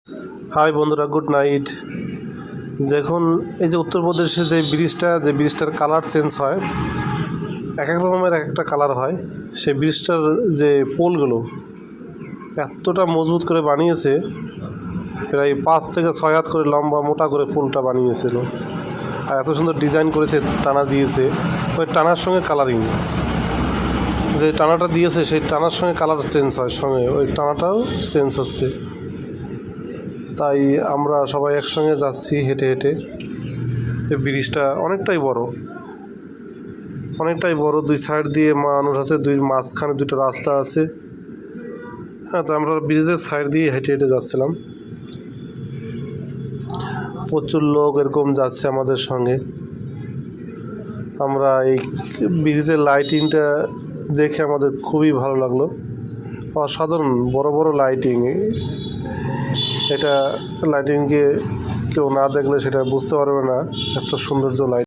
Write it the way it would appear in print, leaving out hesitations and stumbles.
High বন্ধুরা, good night. দেখুন, এই যে উত্তরপ্রদেশে যে ব্রিজটার কালার চেঞ্জ হয়, এক এক রকমের এক একটা কালার হয়। সেই ব্রিজটার যে পোলগুলো এতটা মজবুত করে বানিয়েছে, প্রায় 5 থেকে 6 হাত করে লম্বা মোটা করে পোলটা বানিয়েছিল। আর এত সুন্দর ডিজাইন করেছে, টানা দিয়েছে। ওই টানার সঙ্গে কালারিং, যে টানাটা দিয়েছে সেই টানার সঙ্গে কালার চেঞ্জ হয়, সঙ্গে ওই টানাটাও চেঞ্জ হচ্ছে। তাই আমরা সবাই একসঙ্গে যাচ্ছি হেঁটে হেঁটে। এই ব্রিজটা অনেকটাই বড়, 2 সাইড দিয়ে মানুষ আছে, মাঝখানে 2টা রাস্তা আছে। হ্যাঁ, তো আমরা ব্রিজের সাইড দিয়ে হেঁটে হেঁটে যাচ্ছিলাম। প্রচুর লোক এরকম যাচ্ছে আমাদের সঙ্গে। আমরা এই ব্রিজের লাইটিংটা দেখে আমাদের খুবই ভালো লাগলো। অসাধারণ বড় বড় লাইটিং। এটা লাইটিংকে কেউ না দেখলে সেটা বুঝতে পারবে না, এত সৌন্দর্য লাইটিং।